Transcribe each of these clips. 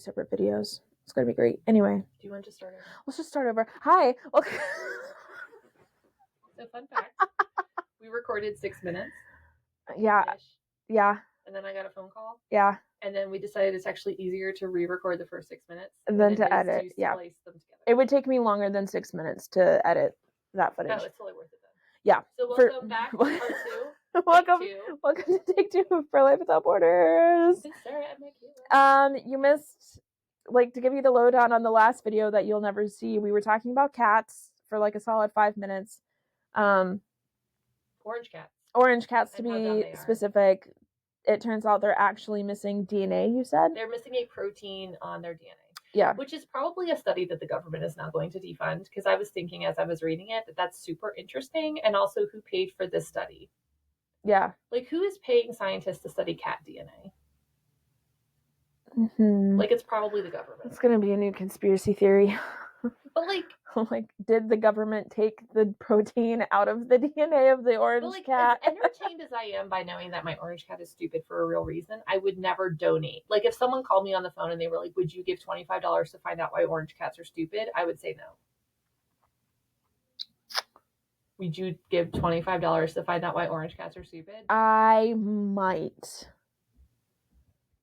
separate videos. It's going to be great. Anyway. Do you want to start over? Let's just start over. Hi. Okay. So fun fact, we recorded 6 minutes. Yeah. Yeah. And then I got a phone call. Yeah. And then we decided it's actually easier to re-record the first 6 minutes than to edit. To yeah. splice them together. It would take me longer than 6 minutes to edit that footage. Oh, it's totally worth it then. Yeah. So welcome back to part 2. Welcome to take 2 for Life Without Borders. This is Sarah and Mikayla. You missed, to give you the lowdown on the last video that you'll never see. We were talking about cats for a solid 5 minutes. Orange cats. Orange cats to be specific. It turns out they're actually missing DNA, you said? They're missing a protein on their DNA. Yeah. Which is probably a study that the government is now going to defund, because I was thinking as I was reading it that that's super interesting, and also who paid for this study. Yeah. Who is paying scientists to study cat DNA? Mm-hmm. It's probably the government. It's going to be a new conspiracy theory. But did the government take the protein out of the DNA of the orange cat? As entertained as I am by knowing that my orange cat is stupid for a real reason, I would never donate. If someone called me on the phone and they were like, would you give $25 to find out why orange cats are stupid? I would say no. Would you give $25 to find out why orange cats are stupid? I might.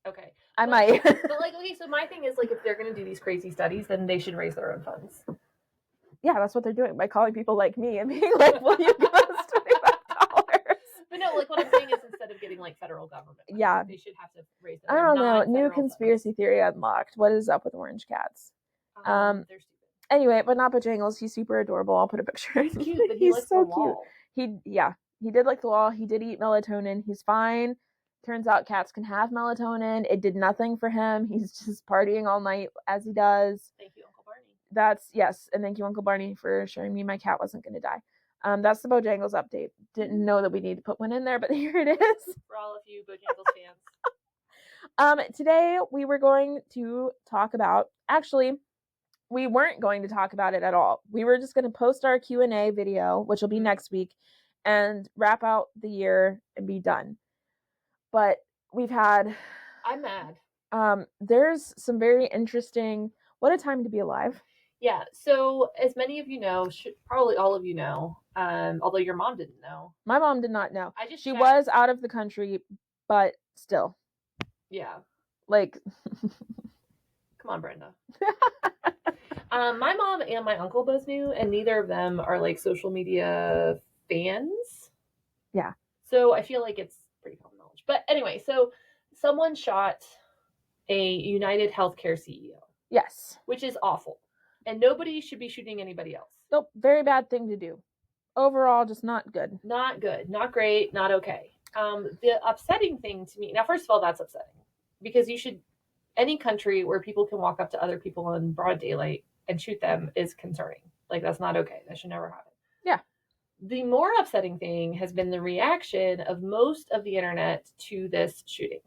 Okay. I might. But okay, so my thing is if they're going to do these crazy studies, then they should raise their own funds. Yeah, that's what they're doing by calling people like me and being like, will you give us $25? But no, what I'm saying is instead of getting federal government money, yeah, they should have to raise their own. I don't know. New conspiracy theory unlocked. What is up with orange cats? They're stupid. Anyway, but not Bojangles. He's super adorable. I'll put a picture. He's cute, but he's so cute. He did like the wall. He did eat melatonin. He's fine. Turns out cats can have melatonin. It did nothing for him. He's just partying all night as he does. Thank you, Uncle Barney. Yes, and thank you, Uncle Barney, for showing me my cat wasn't going to die. That's the Bojangles update. Didn't know that we need to put one in there, but here it is. For all of you Bojangles fans. Today we were going to talk about, actually, we weren't going to talk about it at all. We were just going to post our Q&A video, which will be next week, and wrap out the year and be done. But I'm mad. There's some very interesting, what a time to be alive. Yeah, so as many of you know, probably all of you know, although your mom didn't know. My mom did not know. She checked. Was out of the country, but still. Yeah. Come on, Brenda. My mom and my uncle both knew, and neither of them are social media fans. Yeah. So I feel it's pretty common knowledge. But anyway, so someone shot a United Healthcare CEO. Yes. Which is awful. And nobody should be shooting anybody else. Nope. Very bad thing to do. Overall, just not good. Not good. Not great. Not okay. The upsetting thing to me, now, first of all, that's upsetting. Because any country where people can walk up to other people in broad daylight and shoot them is concerning. That's not okay. That should never happen. Yeah. The more upsetting thing has been the reaction of most of the internet to this shooting,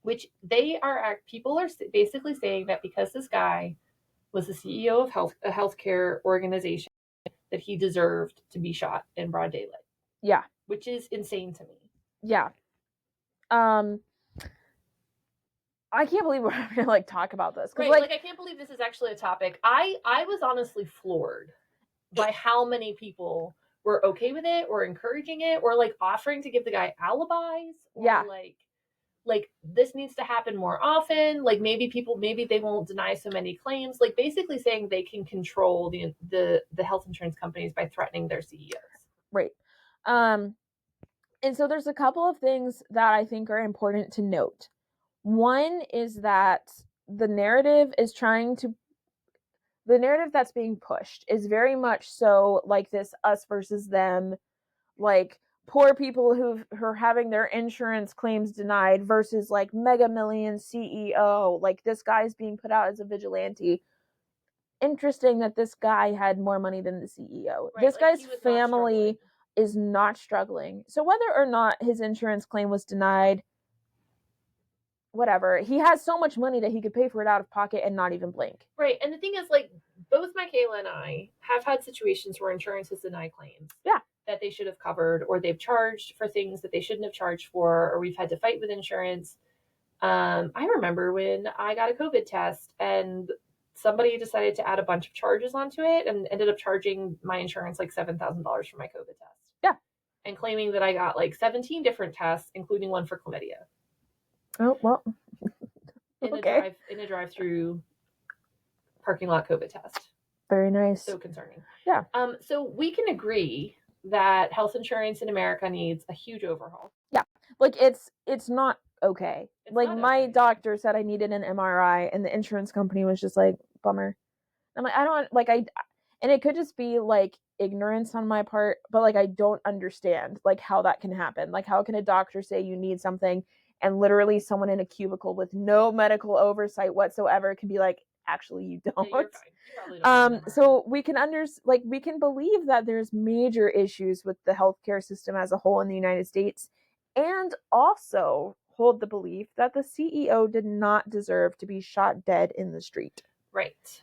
which people are basically saying that because this guy was the CEO of a healthcare organization, that he deserved to be shot in broad daylight. Yeah. Which is insane to me. Yeah. I can't believe we're having to talk about this. Right, I can't believe this is actually a topic. I was honestly floored by how many people were okay with it, or encouraging it, or offering to give the guy alibis, or yeah. This needs to happen more often. Maybe they won't deny so many claims. Basically saying they can control the health insurance companies by threatening their CEOs. Right. And so there's a couple of things that I think are important to note. One is that the narrative that's being pushed is very much so this us versus them, poor people who are having their insurance claims denied versus mega million CEO. This guy's being put out as a vigilante. Interesting that this guy had more money than the CEO. Right, this guy's family is not struggling. So whether or not his insurance claim was denied, whatever, he has so much money that he could pay for it out of pocket and not even blink. Right. And the thing is, both Mikayla and I have had situations where insurance has denied claims. Yeah. That they should have covered, or they've charged for things that they shouldn't have charged for, or we've had to fight with insurance. I remember when I got a COVID test and somebody decided to add a bunch of charges onto it and ended up charging my insurance like $7,000 for my COVID test. Yeah. And claiming that I got like 17 different tests, including one for chlamydia. Oh, well. Okay. In a drive-through parking lot COVID test. Very nice. So concerning. Yeah. So we can agree that health insurance in America needs a huge overhaul. Yeah. Like it's not okay. It's like not my okay. doctor said I needed an MRI and the insurance company was just like, bummer. I'm like, I don't like and it could just be like ignorance on my part, but like I don't understand like how that can happen. Like how can a doctor say you need something and literally someone in a cubicle with no medical oversight whatsoever can be like, actually you don't. Yeah, you're fine. You probably don't so we can we can believe that there's major issues with the healthcare system as a whole in the United States, and also hold the belief that the CEO did not deserve to be shot dead in the street. Right.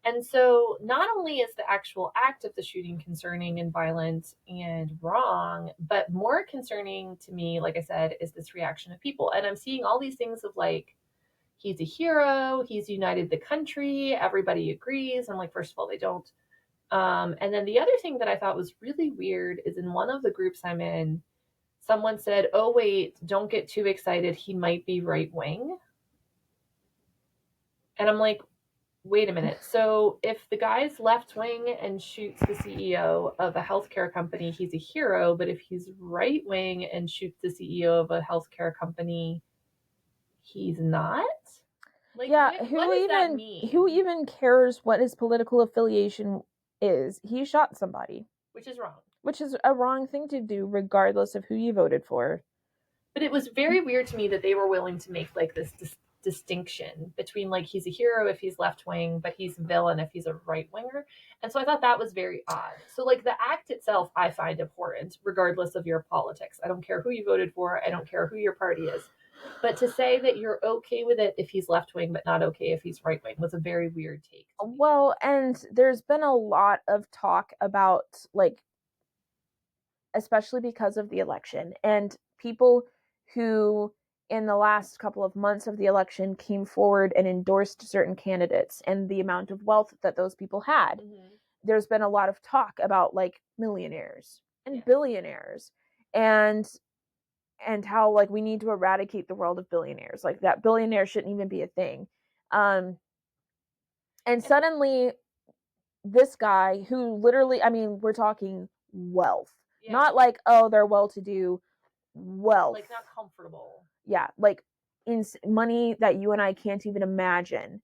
And so not only is the actual act of the shooting concerning and violent and wrong, but more concerning to me, like I said, is this reaction of people. And I'm seeing all these things of like, he's a hero, he's united the country, everybody agrees. I'm like, first of all, they don't. And then the other thing that I thought was really weird is in one of the groups I'm in, someone said, oh, wait, don't get too excited. He might be right wing. And I'm like, wait a minute. So if the guy's left wing and shoots the CEO of a healthcare company, he's a hero. But if he's right wing and shoots the CEO of a healthcare company, he's not? Like, yeah, what does that mean? Who even cares what his political affiliation is? He shot somebody. Which is wrong. Which is a wrong thing to do, regardless of who you voted for. But it was very weird to me that they were willing to make like this distinction between like he's a hero if he's left wing, but he's a villain if he's a right winger. And so I thought that was very odd. So like the act itself, I find abhorrent, regardless of your politics. I don't care who you voted for. I don't care who your party is. But to say that you're okay with it if he's left wing, but not okay if he's right wing was a very weird take. Well, and there's been a lot of talk about like, especially because of the election and people who in the last couple of months of the election came forward and endorsed certain candidates and the amount of wealth that those people had. Mm-hmm. There's been a lot of talk about like millionaires and billionaires and how like we need to eradicate the world of billionaires. Like that billionaire shouldn't even be a thing. And suddenly this guy who literally, I mean, we're talking wealth. Yeah. Not like, oh, they're well-to-do, wealth. Like not comfortable. Yeah, like in money that you and I can't even imagine.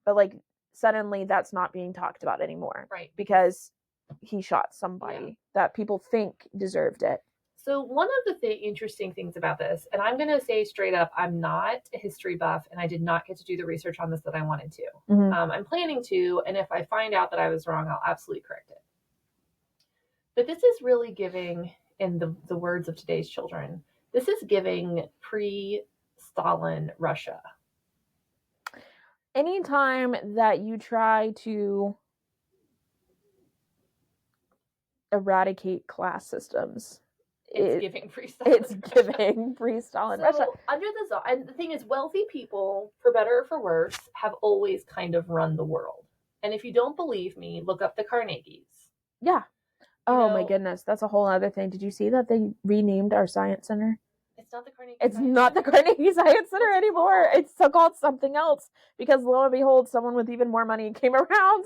But like suddenly that's not being talked about anymore. Right. Because he shot somebody that people think deserved it. So one of the interesting things about this, and I'm going to say straight up, I'm not a history buff and I did not get to do the research on this that I wanted to. Mm-hmm. I'm planning to, and if I find out that I was wrong, I'll absolutely correct it. But this is really giving, in the words of today's children, this is giving pre-Stalin Russia. Anytime that you try to eradicate class systems, it's giving pre-Stalin. It's giving pre-Stalin Russia. Under the Tsar, and the thing is, wealthy people, for better or for worse, have always kind of run the world. And if you don't believe me, look up the Carnegies. Yeah. My goodness, that's a whole other thing. Did you see that they renamed our science center? It's not the Carnegie. It's not the Carnegie Science Center anymore. It's so called something else because lo and behold, someone with even more money came around.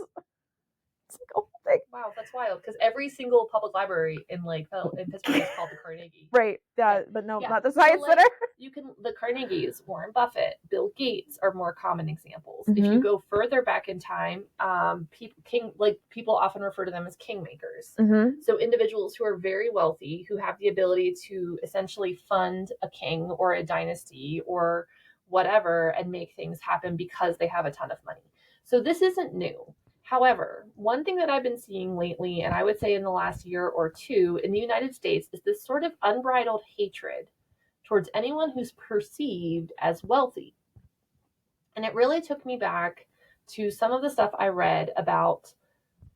It's like a whole thing. Wow, that's wild. Because every single public library in Pittsburgh is called the Carnegie. Right. Yeah, but no, not the Science Center. The Carnegies, Warren Buffett, Bill Gates are more common examples. Mm-hmm. If you go further back in time, people often refer to them as kingmakers. Mm-hmm. So individuals who are very wealthy, who have the ability to essentially fund a king or a dynasty or whatever and make things happen because they have a ton of money. So this isn't new. However, one thing that I've been seeing lately, and I would say in the last year or two in the United States, is this sort of unbridled hatred towards anyone who's perceived as wealthy. And it really took me back to some of the stuff I read about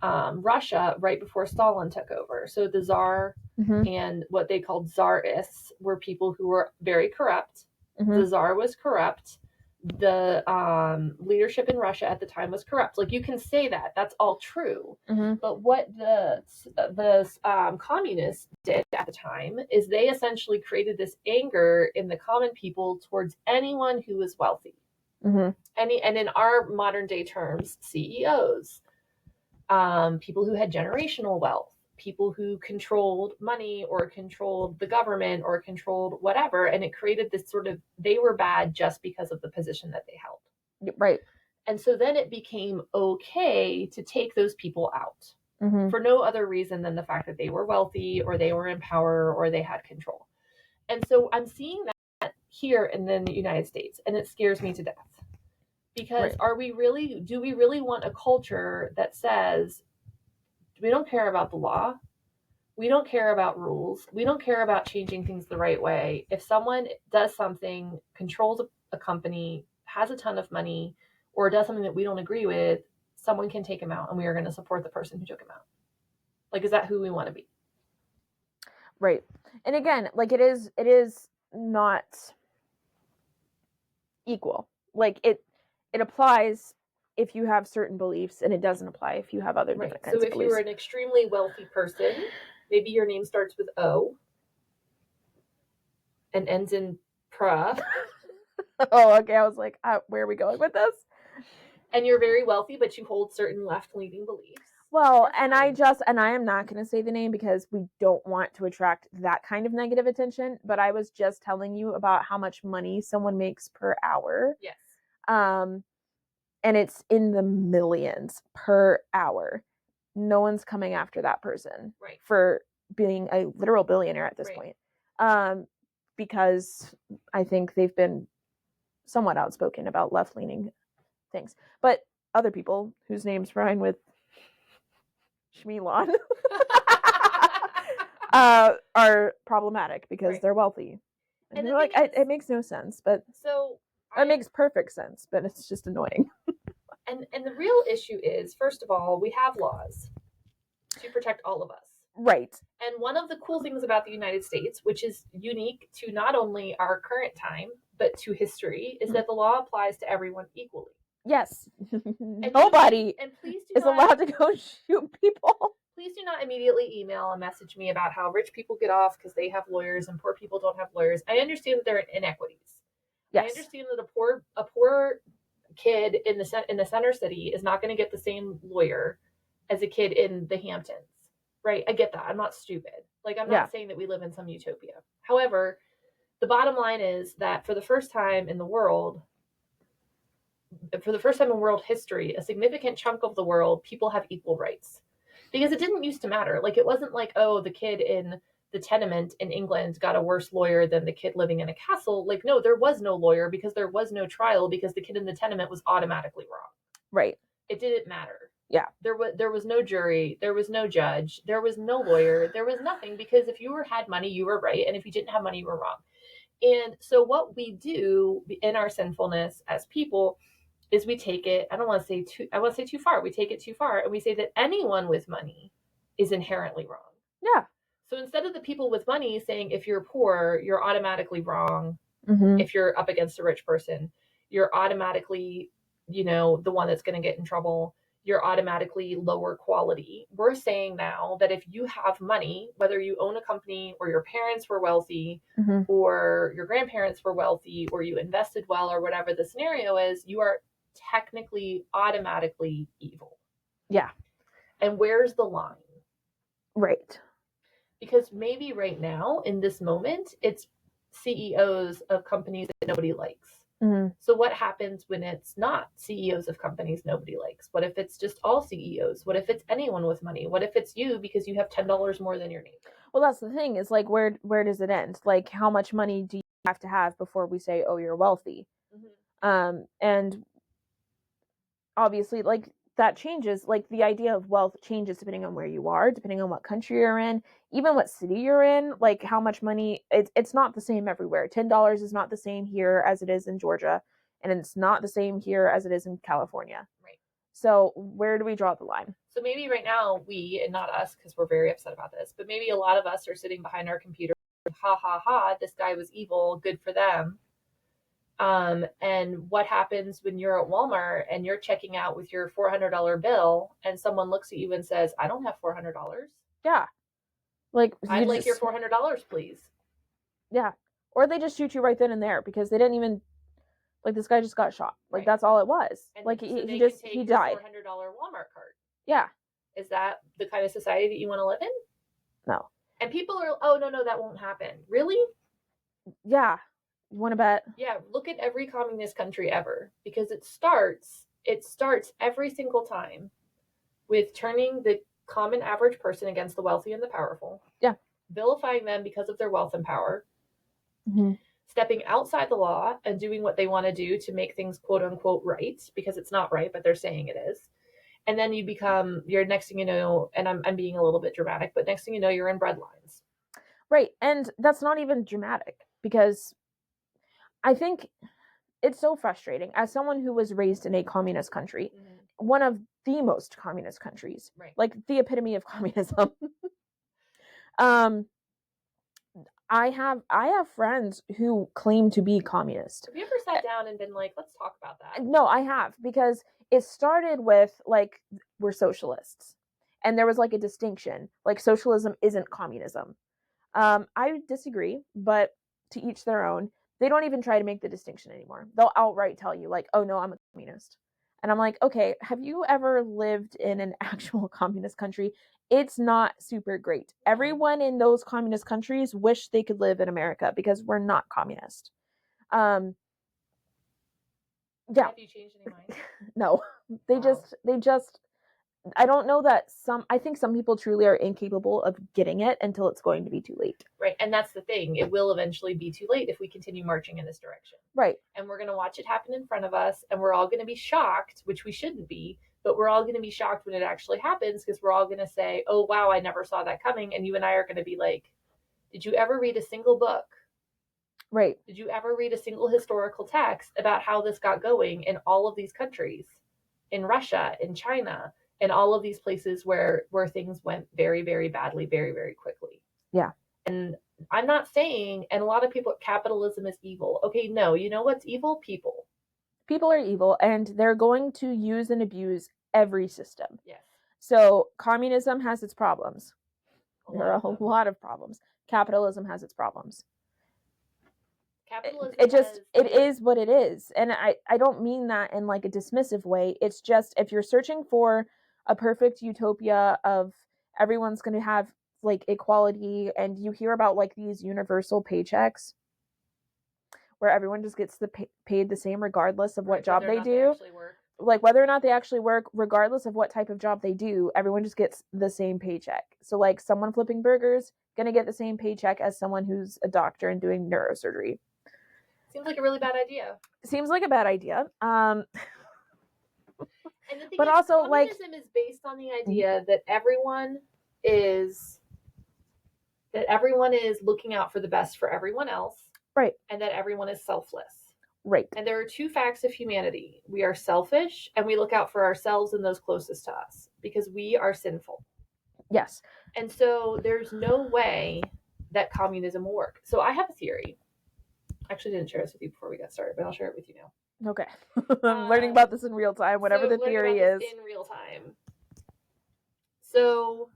Russia right before Stalin took over. So the Tsar and what they called Tsarists were people who were very corrupt The Tsar was corrupt. The leadership in Russia at the time was corrupt. Like, you can say that. That's all true. But what the communists did at the time is they essentially created this anger in the common people towards anyone who was wealthy. And in our modern day terms, CEOs, people who had generational wealth, people who controlled money or controlled the government or controlled whatever, and it created this sort of, they were bad just because of the position that they held. Right. And so then it became okay to take those people out for no other reason than the fact that they were wealthy or they were in power or they had control. And so I'm seeing that here in the United States, and it scares me to death. Because do we really want a culture that says, we don't care about the law, we don't care about rules, we don't care about changing things the right way. If someone does something, controls a company, has a ton of money, or does something that we don't agree with, someone can take him out and we are going to support the person who took him out. Like, is that who we want to be? Right. And again, like, it is not equal. Like, it applies if you have certain beliefs, and it doesn't apply if you have other different kinds of beliefs. So if you were an extremely wealthy person, maybe your name starts with O and ends in pra. Oh, okay. I was like, where are we going with this? And you're very wealthy, but you hold certain left-leaning beliefs. Well, and I am not going to say the name because we don't want to attract that kind of negative attention, but I was just telling you about how much money someone makes per hour. Yes. And it's in the millions per hour. No one's coming after that person for being a literal billionaire at this point. Because I think they've been somewhat outspoken about left-leaning things. But other people whose names rhyme with Shmilon are problematic because they're wealthy. And they're like, it makes no sense, but it makes perfect sense, but it's just annoying. And the real issue is, first of all, we have laws to protect all of us. Right. And one of the cool things about the United States, which is unique to not only our current time, but to history, is that the law applies to everyone equally. Yes. Nobody is allowed to go shoot people. Please do not immediately email and message me about how rich people get off because they have lawyers and poor people don't have lawyers. I understand that there are inequities. Yes. I understand that a poor kid in the center city is not going to get the same lawyer as a kid in the Hamptons, right? I get that. I'm not stupid. Like, I'm not saying that we live in some utopia. However, the bottom line is that for the first time in world history, a significant chunk of the world, people have equal rights. Because it didn't used to matter. Like, it wasn't like, oh, the kid in the tenement in England got a worse lawyer than the kid living in a castle. Like, no, there was no lawyer because there was no trial because the kid in the tenement was automatically wrong. Right. It didn't matter. Yeah. There was no jury. There was no judge. There was no lawyer. There was nothing, because if you had money, you were right. And if you didn't have money, you were wrong. And so what we do in our sinfulness as people is we take it, I want to say too far. We take it too far and we say that anyone with money is inherently wrong. Yeah. So instead of the people with money saying, if you're poor, you're automatically wrong. If you're up against a rich person, you're automatically, the one that's going to get in trouble. You're automatically lower quality. We're saying now that if you have money, whether you own a company or your parents were wealthy or your grandparents were wealthy or you invested well or whatever the scenario is, you are technically automatically evil. Yeah. And where's the line? Right. Because maybe right now, in this moment, it's CEOs of companies that nobody likes. So what happens when it's not CEOs of companies nobody likes? What if it's just all CEOs? What if it's anyone with money? What if it's you because you have $10 more than your neighbor? Well, that's the thing, is like, where does it end? Like, how much money do you have to have before we say, oh, you're wealthy? And obviously, like, that changes. Like, the idea of wealth changes depending on where you are, depending on what country you're in, even what city you're in. Like, how much money, it's not the same everywhere. $10 is not the same here as it is in Georgia, and it's not the same here as it is in California. Right. So where do we draw the line? So maybe right now we, and not us because we're very upset about this, but maybe a lot of us are sitting behind our computer, ha ha ha, this guy was evil, good for them. And what happens when you're at Walmart and you're checking out with your $400 bill and someone looks at you and says, I don't have $400. Yeah. Like, I'd like your $400, please. Yeah. Or they just shoot you right then and there because they didn't even, like, this guy just got shot. Like, Right. That's all it was. And like, so he died. $400 Walmart card. Yeah. Is that the kind of society that you want to live in? No. And people are, oh, no, that won't happen. Really? Yeah. You want to bet? Yeah, look at every communist country ever, because it starts every single time with turning the common average person against the wealthy and the powerful. Yeah. Vilifying them because of their wealth and power. Mm-hmm. Stepping outside the law and doing what they want to do to make things quote unquote right, because it's not right, but they're saying it is. And then you're next thing you know, and I'm being a little bit dramatic, but next thing you know, you're in breadlines. Right. And that's not even dramatic, because I think it's so frustrating as someone who was raised in a communist country, one of the most communist countries, right. Like the epitome of communism. I have friends who claim to be communist. Have you ever sat down and been like, let's talk about that? No, I have, because it started with, like, we're socialists. And there was, like, a distinction. Like, socialism isn't communism. I disagree, but to each their own. They don't even try to make the distinction anymore. They'll outright tell you, like, oh, no, I'm a communist. And I'm like, okay, have you ever lived in an actual communist country? It's not super great. Everyone in those communist countries wish they could live in America because we're not communist. Yeah. Have you changed any mind? No. They just I don't know that I think some people truly are incapable of getting it until it's going to be too late. Right. And that's the thing. It will eventually be too late if we continue marching in this direction. Right. And we're going to watch it happen in front of us, and we're all going to be shocked, which we shouldn't be, but we're all going to be shocked when it actually happens, because we're all going to say, oh, wow, I never saw that coming. And you and I are going to be like, did you ever read a single book? Right. Did you ever read a single historical text about how this got going in all of these countries, in Russia, in China, in all of these places where things went very, very badly, very, very quickly? Yeah. And I'm not saying, and a lot of people, capitalism is evil. Okay, no, you know what's evil? People. People are evil, and they're going to use and abuse every system. Yes. So communism has its problems. There are a lot of problems. Capitalism has its problems. Capitalism it is what it is. And I don't mean that in, like, a dismissive way. It's just, if you're searching for a perfect utopia of everyone's going to have, like, equality, and you hear about, like, these universal paychecks where everyone just gets paid the same regardless of what job they do. Like, whether or not they actually work, regardless of what type of job they do, everyone just gets the same paycheck. So, like, someone flipping burgers gonna get the same paycheck as someone who's a doctor and doing neurosurgery. Seems like a really bad idea. Seems like a bad idea. And the thing but is, also, communism is based on the idea that everyone is looking out for the best for everyone else. Right. And that everyone is selfless. Right. And there are two facts of humanity. We are selfish, and we look out for ourselves and those closest to us, because we are sinful. Yes. And so there's no way that communism will work. So I have a theory. I actually didn't share this with you before we got started, but I'll share it with you now. Okay. I'm learning about this in real time, whatever the theory is. In real time. So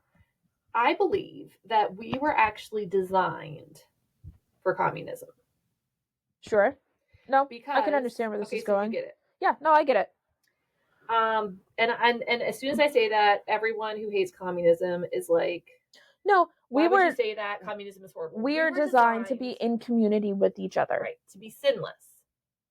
I believe that we were actually designed for communism. Sure. No, because I can understand where this is going. You get it. Yeah, no, I get it. And as soon as I say that, everyone who hates communism is like, no, why would you say that? Communism is horrible. We are designed to be in community with each other. Right. To be sinless.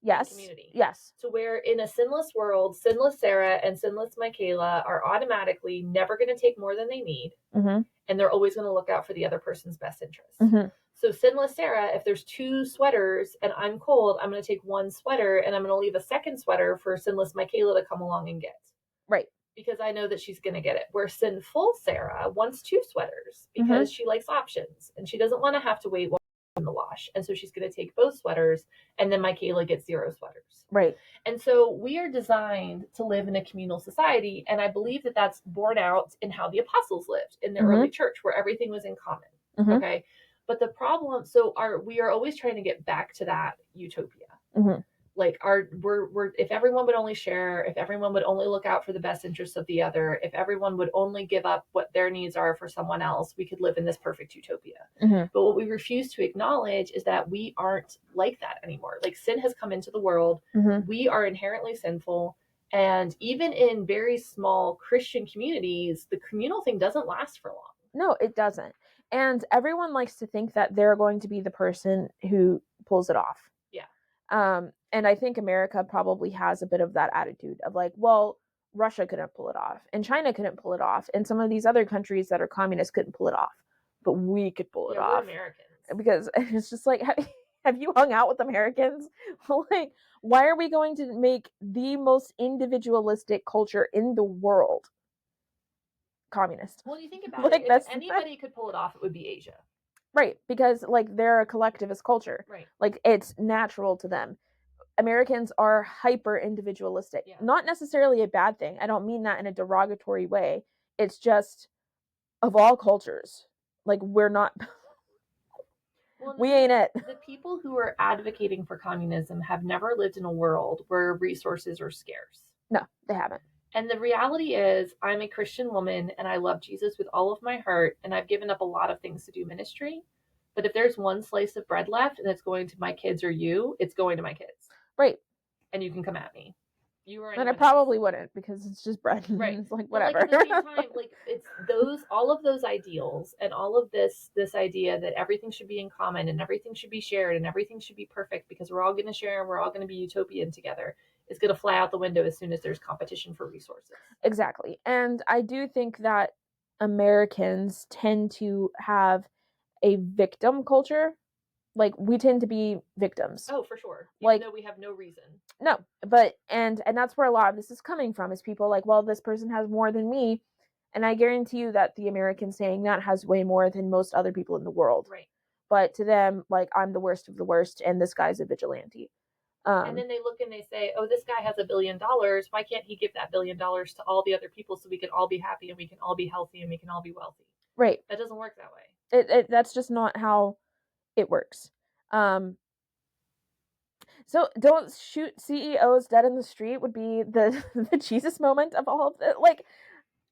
Yes. Community. Yes. So where in a sinless world, sinless Sarah and sinless Mikayla are automatically never going to take more than they need. Mm-hmm. And they're always going to look out for the other person's best interest. Mm-hmm. So sinless Sarah, if there's 2 sweaters and I'm cold, I'm going to take 1 sweater and I'm going to leave a second sweater for sinless Mikayla to come along and get. Right. Because I know that she's going to get it. Where sinful Sarah wants 2 sweaters because she likes options and she doesn't want to have to wait in the wash. And so she's going to take both sweaters, and then Mikayla gets 0 sweaters. Right. And so we are designed to live in a communal society. And I believe that that's borne out in how the apostles lived in the early church, where everything was in common. Okay. But the problem, we are always trying to get back to that utopia. Like we're if everyone would only share, if everyone would only look out for the best interests of the other, if everyone would only give up what their needs are for someone else, we could live in this perfect utopia. Mm-hmm. But what we refuse to acknowledge is that we aren't like that anymore. Like sin has come into the world. Mm-hmm. We are inherently sinful. And even in very small Christian communities, the communal thing doesn't last for long. No, it doesn't. And everyone likes to think that they're going to be the person who pulls it off. Yeah. And I think America probably has a bit of that attitude of like, well, Russia couldn't pull it off, and China couldn't pull it off, and some of these other countries that are communist couldn't pull it off, but we could pull it Yeah, off. we're Americans. Because it's just like, have you hung out with Americans? Like, why are we going to make the most individualistic culture in the world communist? Well, you think about Like, it, if anybody could pull it off, it would be Asia. Right, because like they're a collectivist culture. Right. Like it's natural to them. Americans are hyper individualistic. Yeah. Not necessarily a bad thing. I don't mean that in a derogatory way. It's just of all cultures, like we're not Well, we ain't it. The people who are advocating for communism have never lived in a world where resources are scarce. No, they haven't. And the reality is, I'm a Christian woman and I love Jesus with all of my heart, and I've given up a lot of things to do ministry. But if there's one slice of bread left and it's going to my kids or you, it's going to my kids. Right. And you can come at me. You or and I probably wouldn't, because it's just bread. Right. It's like whatever. Like, at the same time, like it's all of those ideals and all of this idea that everything should be in common and everything should be shared and everything should be perfect because we're all going to share and we're all going to be utopian together is going to fly out the window as soon as there's competition for resources. Exactly. And I do think that Americans tend to have a victim culture. Like we tend to be victims. Oh, for sure. Even though we have no reason. No, but and that's where a lot of this is coming from, is people like, well, this person has more than me, and I guarantee you that the American saying that has way more than most other people in the world. Right. But to them, like, I'm the worst of the worst, and this guy's a vigilante. And then they look and they say, oh, this guy has $1 billion. Why can't he give that $1 billion to all the other people so we can all be happy and we can all be healthy and we can all be wealthy? Right. That doesn't work that way. That's just not how it works. So don't shoot CEOs dead in the street would be the Jesus moment of all of it. Like,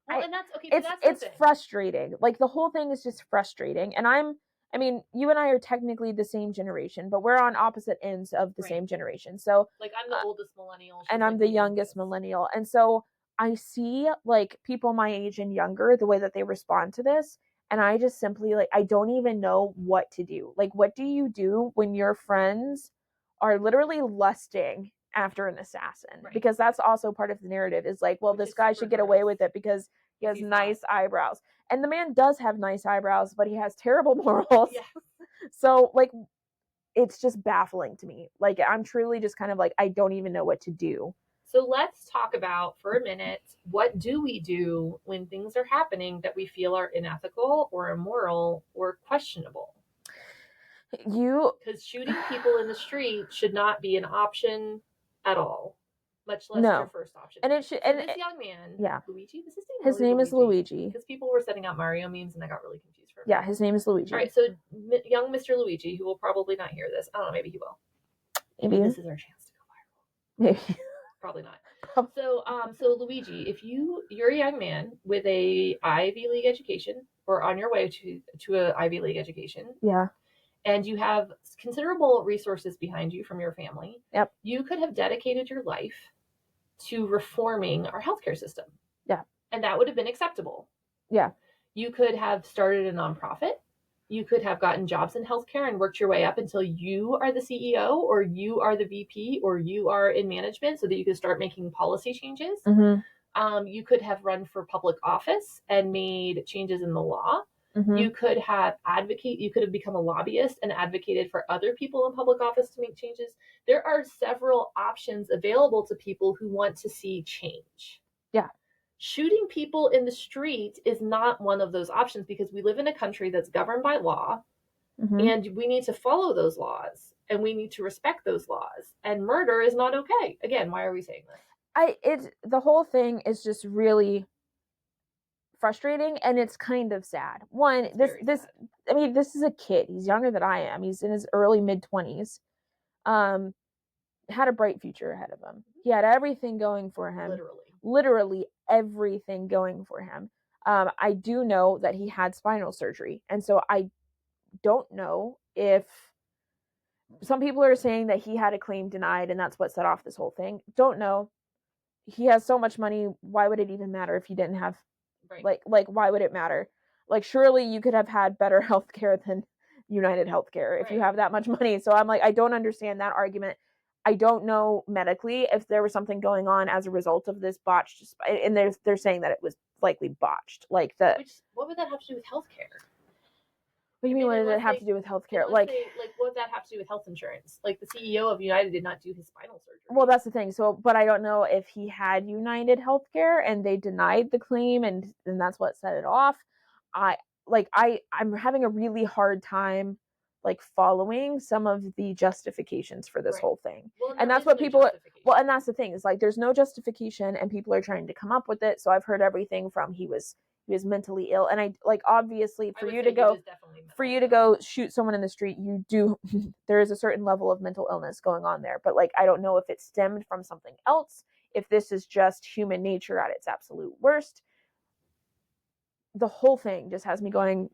well, and that's okay. It's frustrating. Like the whole thing is just frustrating. And I mean, you and I are technically the same generation, but we're on opposite ends of the same generation. So like I'm the oldest millennial, and I'm the youngest millennial, and so I see like people my age and younger, the way that they respond to this, and I just simply like I don't even know what to do. Like, what do you do when your friends are literally lusting after an assassin? Right. Because that's also part of the narrative, is like, well, this guy should get away with it because he has nice eyebrows. And the man does have nice eyebrows, but he has terrible morals. Yeah. So like it's just baffling to me. Like I'm truly just kind of like, I don't even know what to do. So let's talk about for a minute, what do we do when things are happening that we feel are unethical or immoral or questionable? Because shooting people in the street should not be an option at all, much less your first option. And it should. So this young man, yeah, Luigi. Was his name is Luigi. Because people were setting out Mario memes, and I got really confused for a minute. Yeah, his name is Luigi. All right, so young Mr. Luigi, who will probably not hear this. I don't know. Maybe he will. Maybe this is our chance to go viral. Maybe. Probably not. So Luigi, if you're a young man with a Ivy League education or on your way to a Ivy League education. Yeah. And you have considerable resources behind you from your family. Yep. You could have dedicated your life to reforming our healthcare system. Yeah. And that would have been acceptable. Yeah. You could have started a nonprofit. You could have gotten jobs in healthcare and worked your way up until you are the CEO or you are the VP or you are in management so that you could start making policy changes. Mm-hmm. You could have run for public office and made changes in the law. Mm-hmm. You could have become a lobbyist and advocated for other people in public office to make changes. There are several options available to people who want to see change. Yeah. Shooting people in the street is not one of those options because we live in a country that's governed by law, mm-hmm. and we need to follow those laws and we need to respect those laws. And murder is not okay. Again, why are we saying this? The whole thing is just really frustrating, and it's kind of sad. This I mean, this is a kid. He's younger than I am. He's in his early mid-20s. had a bright future ahead of him. He had everything going for him. Literally everything going for him. I do know that he had spinal surgery, and so I don't know if some people are saying that he had a claim denied and that's what set off this whole thing. Don't know. He has so much money. Why would it even matter if he didn't have like why would it matter? Like surely you could have had better health care than United Healthcare if you have that much money. So I'm like, I don't understand that argument. I don't know medically if there was something going on as a result of this botched, and they're saying that it was likely botched. Like what would that have to do with healthcare? What do you mean? What does it have to do with healthcare? Like what would that have to do with health insurance? Like the CEO of United did not do his spinal surgery. Well, that's the thing. So, but I don't know if he had United Healthcare and they denied the claim, and that's what set it off. I'm having a really hard time like following some of the justifications for this whole thing. Well, and that's what people and that's the thing, is like there's no justification and people are trying to come up with it. So I've heard everything from he was mentally ill, and I like obviously for you to go shoot someone in the street, you do there is a certain level of mental illness going on there, but like I don't know if it stemmed from something else, if this is just human nature at its absolute worst. The whole thing just has me going,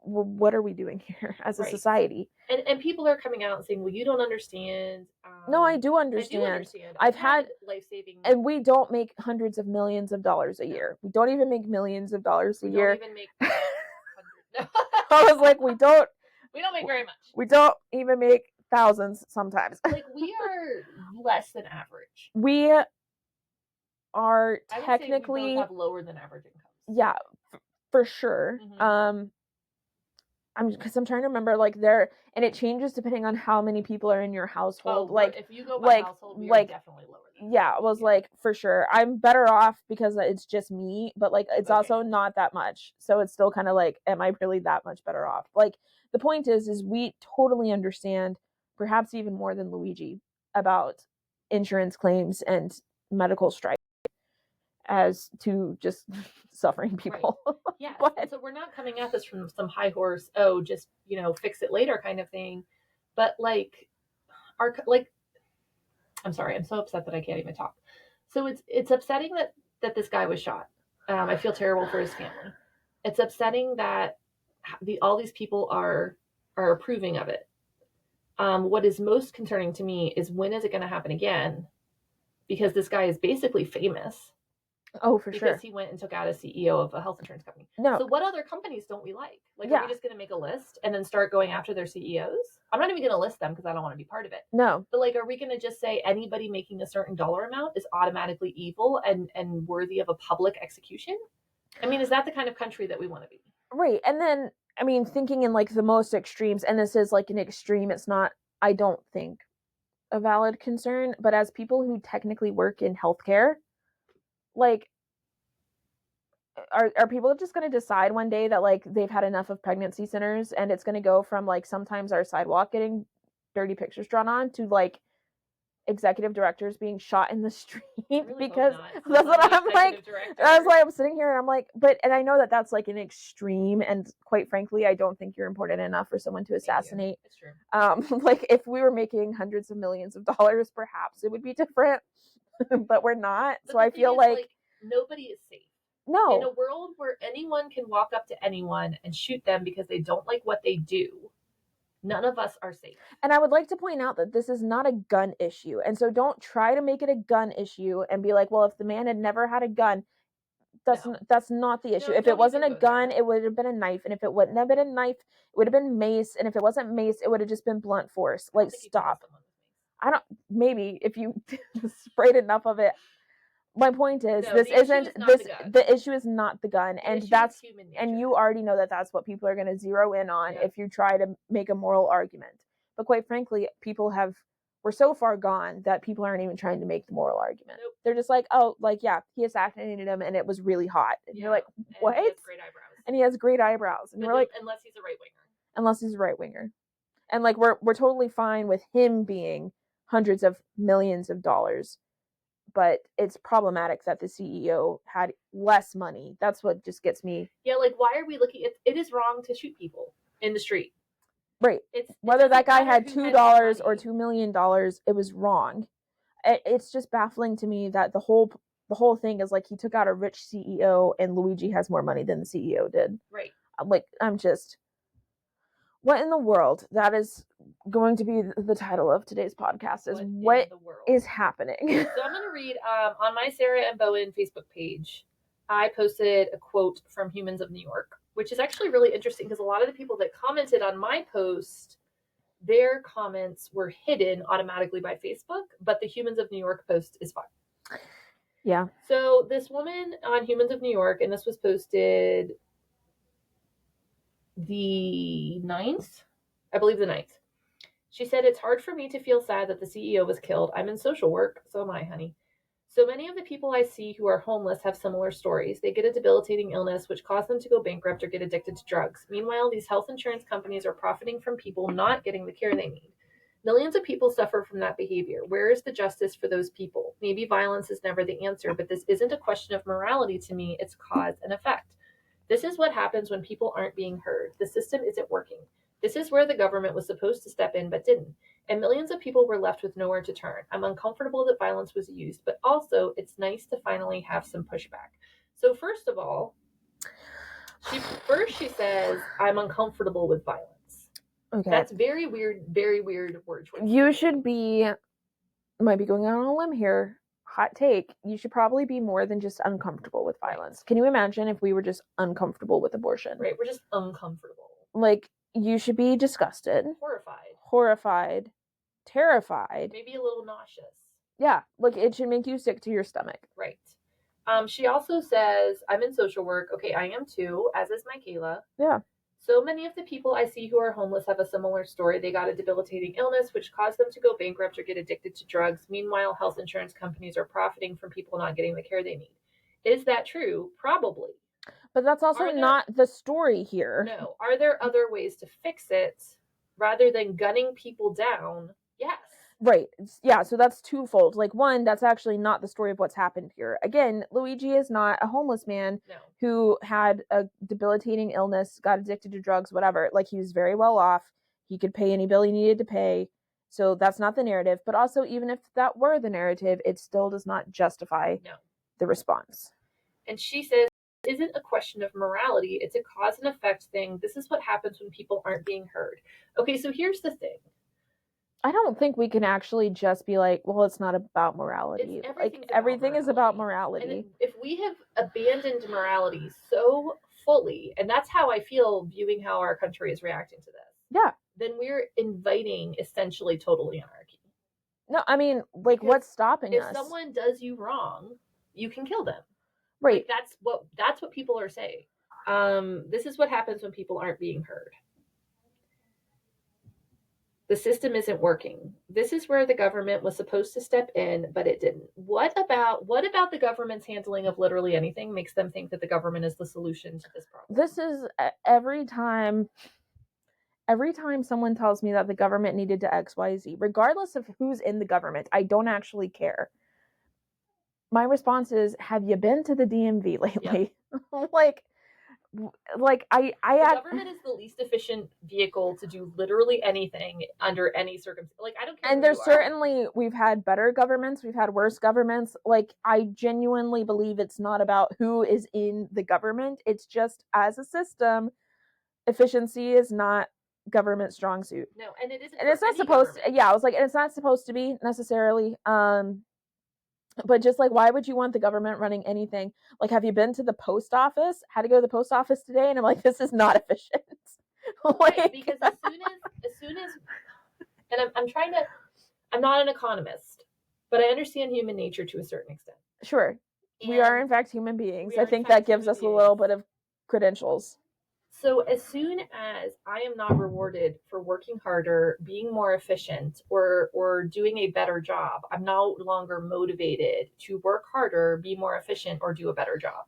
well, what are we doing here as a society? And people are coming out and saying, well, you don't understand. No, I do understand. I've had life-saving, and we don't make hundreds of millions of dollars a year. We don't even make millions of dollars a year. We don't even make hundreds. I was like, we don't make very much. We don't even make thousands sometimes. Like we are less than average. We are technically, we both have lower than average incomes. Yeah, for sure. Mm-hmm. I'm trying to remember, like there, and it changes depending on how many people are in your household. Like if you go by household, we are definitely lower than that. I was like, for sure, I'm better off because it's just me, but like it's also not that much, so it's still kind of like, am I really that much better off? Like the point is we totally understand, perhaps even more than Luigi, about insurance claims and medical strife as to just suffering people. Right. Yeah. So we're not coming at this from some high horse, just, fix it later kind of thing. But I'm sorry, I'm so upset that I can't even talk. So it's upsetting that this guy was shot. I feel terrible for his family. It's upsetting that all these people are approving of it. What is most concerning to me is, when is it going to happen again? Because this guy is basically famous. Oh, for sure. Because he went and took out a CEO of a health insurance company. No. So what other companies don't we like? Like, are we just going to make a list and then start going after their CEOs? I'm not even going to list them because I don't want to be part of it. No. But like, are we going to just say anybody making a certain dollar amount is automatically evil and worthy of a public execution? I mean, is that the kind of country that we want to be? Right. And then, I mean, thinking in like the most extremes, and this is like an extreme, it's not, I don't think, a valid concern, but as people who technically work in healthcare, like, are people just going to decide one day that like they've had enough of pregnancy centers, and it's going to go from like sometimes our sidewalk getting dirty pictures drawn on to like executive directors being shot in the street? Really, because that's what I'm like. That's why I'm sitting here and I'm like, and I know that that's like an extreme, and quite frankly, I don't think you're important enough for someone to assassinate. It's true. Like if we were making hundreds of millions of dollars, perhaps it would be different, but we're not. But so I feel like nobody is safe. No. In a world where anyone can walk up to anyone and shoot them because they don't like what they do, none of us are safe. And I would like to point out that this is not a gun issue. And so don't try to make it a gun issue and be like, well, if the man had never had a gun, that's not the issue. If it wasn't a gun, it would have been a knife. And if it wouldn't have been a knife, it would have been mace. And if it wasn't mace, it would have just been blunt force. Like, stop. Maybe if you sprayed enough of it. My point is, the issue is not the gun, and that's, and you already know that that's what people are going to zero in on if you try to make a moral argument. But quite frankly, we're so far gone that people aren't even trying to make the moral argument. Nope. They're just like, oh, like, yeah, he assassinated him and it was really hot. And you're like, what? And he has great eyebrows. And he has great eyebrows. And you're like, unless he's a right winger. Unless he's a right winger. And like, we're totally fine with him being hundreds of millions of dollars. But it's problematic that the CEO had less money. That's what just gets me. Yeah, like, why are we looking at it? Is wrong to shoot people in the street. Right. It Whether that doesn't guy matter had who $2 or money. $2 million, it was wrong. It's just baffling to me that the whole thing is like he took out a rich CEO and Luigi has more money than the CEO did. Right. Like, I'm just, what in the world? That is going to be the title of today's podcast, is what is happening. So I'm going to read on my Sarah and Bowen Facebook page. I posted a quote from Humans of New York, which is actually really interesting because a lot of the people that commented on my post, their comments were hidden automatically by Facebook, but the Humans of New York post is fine. Yeah. So this woman on Humans of New York, and this was posted the 9th, I believe the 9th. She said, "It's hard for me to feel sad that the CEO was killed. I'm in social work. So am I, honey. So many of the people I see who are homeless have similar stories. They get a debilitating illness, which caused them to go bankrupt or get addicted to drugs. Meanwhile, these health insurance companies are profiting from people not getting the care they need. Millions of people suffer from that behavior. Where is the justice for those people? Maybe violence is never the answer, but this isn't a question of morality to me. It's cause and effect. This is what happens when people aren't being heard. The system isn't working. This is where the government was supposed to step in but didn't. And millions of people were left with nowhere to turn. I'm uncomfortable that violence was used, but also it's nice to finally have some pushback." So first of all, she says, "I'm uncomfortable with violence." Okay. That's very weird word choice. You should be, might be going out on a limb here, hot take, you should probably be more than just uncomfortable with violence. Right. Can you imagine if we were just uncomfortable with abortion? Right, we're just uncomfortable. Like, you should be disgusted. Horrified. Terrified. Maybe a little nauseous. Yeah, like, it should make you sick to your stomach. Right. She also says, "I'm in social work." Okay, I am too, as is Mikayla. Yeah. "So many of the people I see who are homeless have a similar story. They got a debilitating illness, which caused them to go bankrupt or get addicted to drugs. Meanwhile, health insurance companies are profiting from people not getting the care they need." Is that true? Probably. But that's also not the story here. No. Are there other ways to fix it rather than gunning people down? Yes. Right. Yeah, so that's twofold. Like, one, that's actually not the story of what's happened here. Again, Luigi is not a homeless man who had a debilitating illness, got addicted to drugs, whatever. Like, he was very well off. He could pay any bill he needed to pay. So that's not the narrative. But also, even if that were the narrative, it still does not justify the response. And she says, "Isn't a question of morality. It's a cause and effect thing. This is what happens when people aren't being heard." Okay, so here's the thing. I don't think we can actually just be like, well, it's not about morality. Everything is about morality. And if we have abandoned morality so fully, and that's how I feel viewing how our country is reacting to this. Yeah. Then we're inviting essentially total anarchy. No, I mean, like, because what's stopping us? If someone does you wrong, you can kill them. Right. Like, that's what people are saying. This is what happens when people aren't being heard. The system isn't working. This is where the government was supposed to step in, but it didn't. What about the government's handling of literally anything makes them think that the government is the solution to this problem? This is every time someone tells me that the government needed to XYZ, regardless of who's in the government, I don't actually care. My response is, have you been to the DMV lately? Yep. like the government is the least efficient vehicle to do literally anything under any circumstance. Like, I don't care. And there's certainly, we've had better governments, we've had worse governments. Like, I genuinely believe it's not about who is in the government. It's just, as a system, efficiency is not government strong suit. No, and it isn't. And it's not supposed to, I was like, and it's not supposed to be necessarily. But just like, why would you want the government running anything? Like, have you been to the post office? Had to go to the post office today, and I'm like, this is not efficient. Right, because as soon as, and I'm not an economist, but I understand human nature to a certain extent. Sure, and we are in fact human beings. I think that gives us a little bit of credentials. So as soon as I am not rewarded for working harder, being more efficient, or doing a better job, I'm no longer motivated to work harder, be more efficient, or do a better job.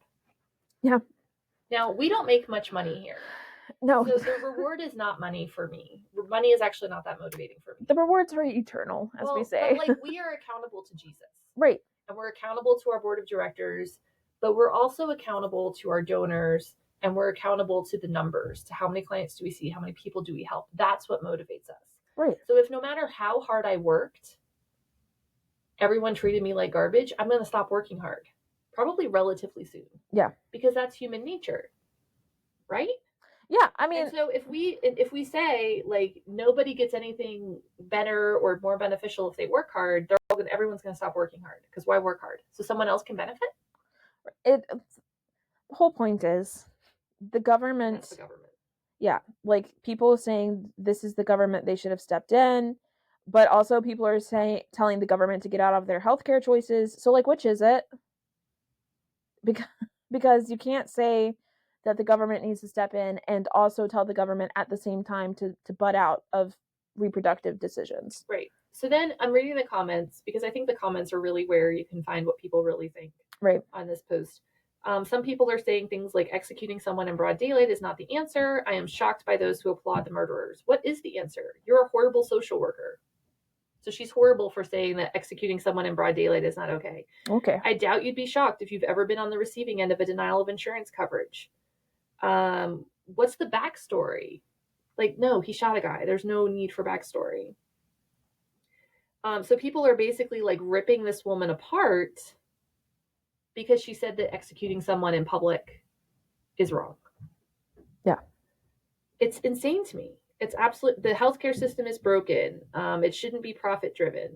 Yeah. Now, we don't make much money here. No. So the reward is not money for me. Money is actually not that motivating for me. The rewards are eternal, as we say. But, like, we are accountable to Jesus. Right. And we're accountable to our board of directors, but we're also accountable to our donors, and we're accountable to the numbers, to how many clients do we see, how many people do we help. That's what motivates us. Right. So if no matter how hard I worked, everyone treated me like garbage, I'm going to stop working hard, probably relatively soon. Yeah. Because that's human nature, right? Yeah, I mean, and so if we say like nobody gets anything better or more beneficial if they work hard, everyone's going to stop working hard, because why work hard? So someone else can benefit. the whole point is the government. That's the government. Yeah, like people saying this is the government, they should have stepped in, but also people are telling the government to get out of their healthcare choices. So like, which is it? Because you can't say that the government needs to step in and also tell the government at the same time to butt out of reproductive decisions. Right. So then I'm reading the comments, because I think the comments are really where you can find what people really think Right. on this post. Some people are saying things like executing someone in broad daylight is not the answer. I am shocked by those who applaud the murderers. What is the answer? You're a horrible social worker. So she's horrible for saying that executing someone in broad daylight is not okay. Okay. I doubt you'd be shocked if you've ever been on the receiving end of a denial of insurance coverage. What's the backstory? Like, no, he shot a guy. There's no need for backstory. So people are basically like ripping this woman apart because she said that executing someone in public is wrong. Yeah. It's insane to me. It's absolute. The healthcare system is broken. It shouldn't be profit driven.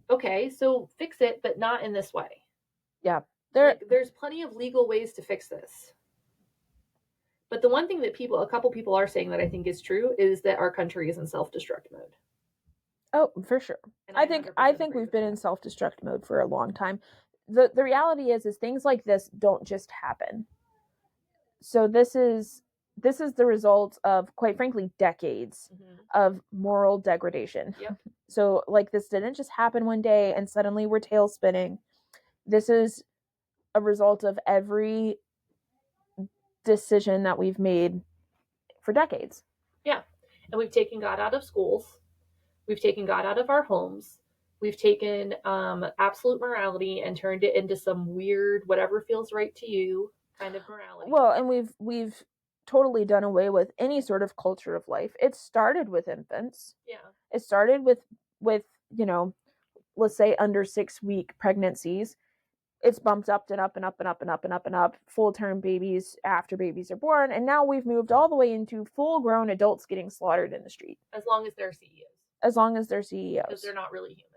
Okay, so fix it, but not in this way. Yeah. There's plenty of legal ways to fix this. But the one thing that a couple people are saying that I think is true is that our country is in self-destruct mode. Oh, for sure. I think we've been in self-destruct mode for a long time. The reality is things like this don't just happen. So this is the result of, quite frankly, decades of moral degradation. Yep. So like, this didn't just happen one day and suddenly we're tail spinning. This is a result of every decision that we've made for decades. Yeah. And we've taken God out of schools. We've taken God out of our homes. We've taken absolute morality and turned it into some weird, whatever feels right to you kind of morality. Well, and we've totally done away with any sort of culture of life. It started with infants. Yeah. It started with let's say under 6-week pregnancies. It's bumped up and up and up and up and up and up and up, full-term babies after babies are born, and now we've moved all the way into full-grown adults getting slaughtered in the street. As long as they're CEOs. As long as they're CEOs. Because they're not really human.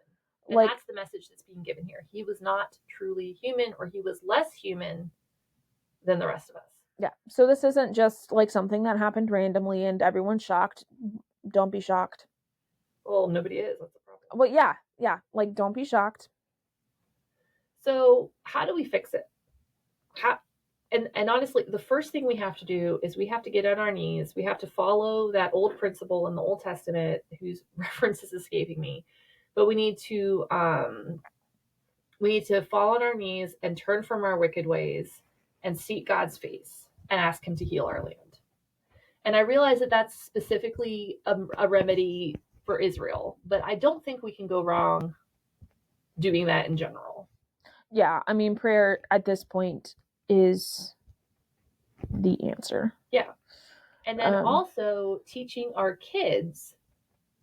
And that's the message that's being given here. He was not truly human, or he was less human than the rest of us. Yeah. So this isn't just like something that happened randomly and everyone's shocked. Don't be shocked. Well, nobody is. That's the problem. Well, yeah. Like, don't be shocked. So how do we fix it? And honestly, the first thing we have to do is we have to get on our knees. We have to follow that old principle in the Old Testament, whose reference is escaping me. But we need to fall on our knees and turn from our wicked ways and seek God's face and ask him to heal our land. And I realize that that's specifically a remedy for Israel, but I don't think we can go wrong doing that in general. Yeah, I mean, prayer at this point is the answer. Yeah. And then also teaching our kids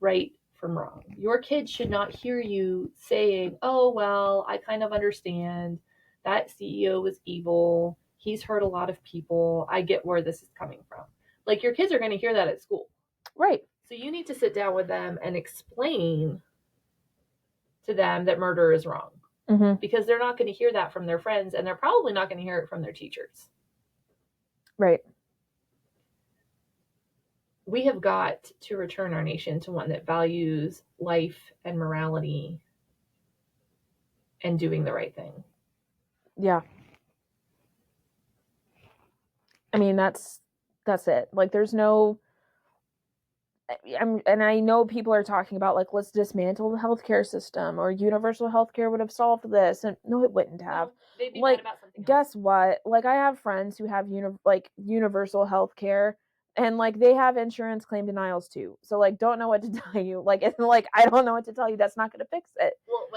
right from wrong. Your kids should not hear you saying, oh, well, I kind of understand. That CEO was evil. He's hurt a lot of people. I get where this is coming from. Like, your kids are going to hear that at school. Right. So you need to sit down with them and explain to them that murder is wrong. Mm-hmm. Because they're not going to hear that from their friends, and they're probably not going to hear it from their teachers. Right. We have got to return our nation to one that values life and morality and doing the right thing. Yeah. I mean, that's it. Like, there's no... and I know people are talking about, like, let's dismantle the healthcare system, or universal healthcare would have solved this, and no, it wouldn't have. No, they'd be like, mad about something guess else. What? Like, I have friends who have universal healthcare And like they have insurance claim denials too. So like don't know what to tell you. Like it's like I don't know what to tell you. That's not going to fix it. Well,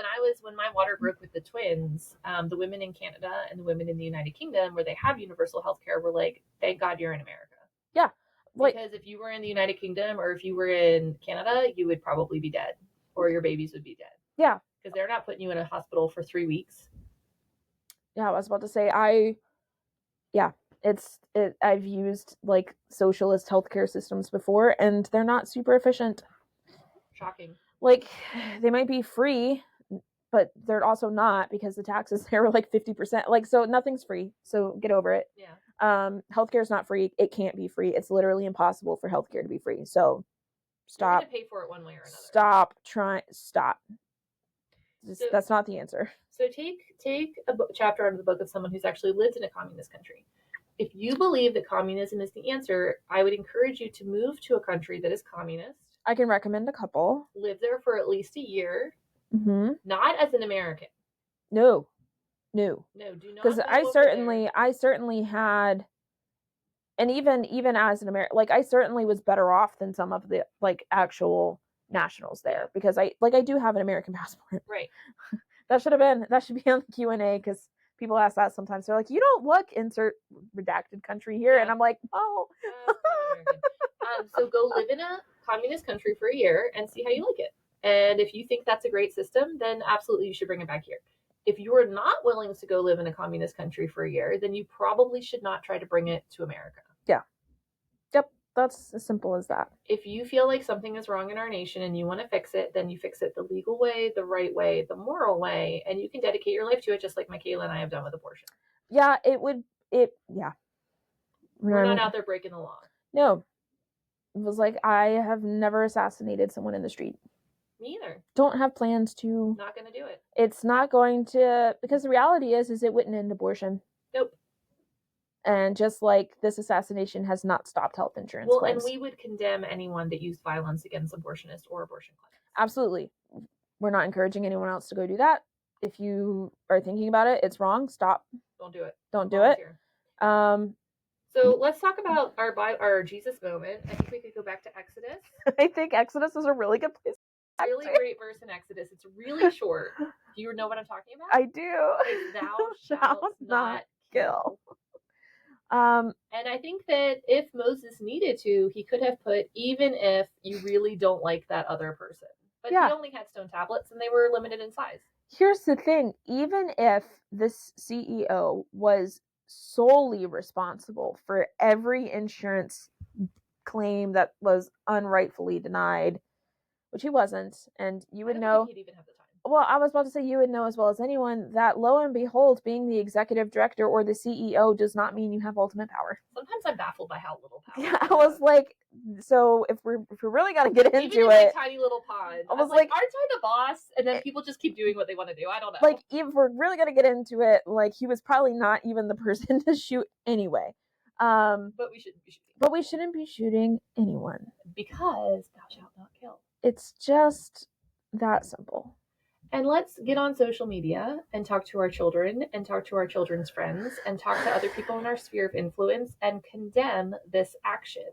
when my water broke with the twins, the women in Canada and the women in the United Kingdom where they have universal health care were like, thank God you're in America. Yeah. Like, because if you were in the United Kingdom or if you were in Canada, you would probably be dead or your babies would be dead. Yeah. Because they're not putting you in a hospital for 3 weeks. Yeah, I was about to say I've used like socialist healthcare systems before and they're not super efficient. Shocking. Like they might be free, but they're also not because the taxes there are like 50%. Like so nothing's free. So get over it. Yeah. Healthcare is not free. It can't be free. It's literally impossible for healthcare to be free. So stop. You're gonna pay for it one way or another. Stop. So, that's not the answer. So take a chapter out of the book of someone who's actually lived in a communist country. If you believe that communism is the answer, I would encourage you to move to a country that is communist. I can recommend a couple. Live there for at least a year. Mm-hmm. Not as an American. No, do not. Because I certainly had, and even as an American, like I certainly was better off than some of the like actual nationals there because I do have an American passport. Right. that should be on the Q&A because people ask that sometimes. They're like, you don't look insert redacted country here, and I'm like, oh. So go live in a communist country for a year and see how you like it. And if you think that's a great system, then absolutely you should bring it back here. If you are not willing to go live in a communist country for a year, then you probably should not try to bring it to America. Yeah. Yep. That's as simple as that. If you feel like something is wrong in our nation and you want to fix it, then you fix it the legal way, the right way, the moral way, and you can dedicate your life to it just like Mikayla and I have done with abortion. Yeah, yeah. We're not out there breaking the law. No. It was like, I have never assassinated someone in the street. Me either. Don't have plans to. Not going to do it. It's not going to, because the reality is it wouldn't end abortion. Nope. And just like this assassination has not stopped health insurance claims. And we would condemn anyone that used violence against abortionists or abortion clinics. Absolutely. We're not encouraging anyone else to go do that. If you are thinking about it, it's wrong. Stop. Don't do it. Don't do it. So let's talk about our Jesus moment. I think we could go back to Exodus. I think Exodus is a really good place. Really great verse in Exodus. It's really short. Do you know what I'm talking about? I do. It's thou shalt not kill. And I think that if Moses needed to, he could have put, even if you really don't like that other person. But he only had stone tablets and they were limited in size. Here's the thing. Even if this CEO was solely responsible for every insurance claim that was unrightfully denied, which he wasn't, and you would know. He'd even have the time. Well, I was about to say you would know as well as anyone that lo and behold, being the executive director or the CEO does not mean you have ultimate power. Sometimes I'm baffled by how little power. Yeah, I was like, so if we're really gonna get into even it, in my tiny little pod, I was like, aren't I the boss? And then people just keep doing what they want to do. I don't know. Like, if we're really gonna get into it, like he was probably not even the person to shoot anyway. But we shouldn't be shooting. But we shouldn't be shooting anyone because thou shalt not kill. It's just that simple. And let's get on social media and talk to our children and talk to our children's friends and talk to other people in our sphere of influence and condemn this action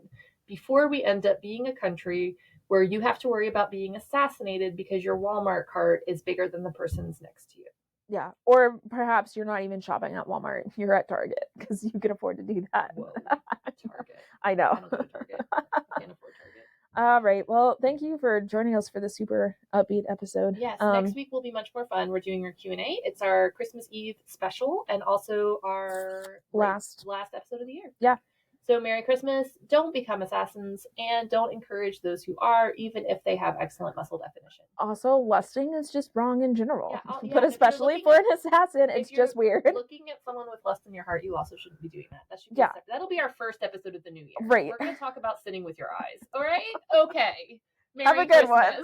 before we end up being a country where you have to worry about being assassinated because your Walmart cart is bigger than the person's next to you. Yeah. Or perhaps you're not even shopping at Walmart. You're at Target because you can afford to do that. Whoa, Target. I know. I don't go to Target. I can't afford Target. All right. Well, thank you for joining us for the super upbeat episode. Yes. Next week will be much more fun. We're doing our Q&A. It's our Christmas Eve special and also our last episode of the year. Yeah. So Merry Christmas. Don't become assassins and don't encourage those who are, even if they have excellent muscle definition. Also, lusting is just wrong in general. Yeah, but especially for an assassin, it's just weird. Looking at someone with lust in your heart, you also shouldn't be doing that. That should be that'll be our first episode of the new year. Right. We're going to talk about sinning with your eyes. All right? Okay. Have a good one.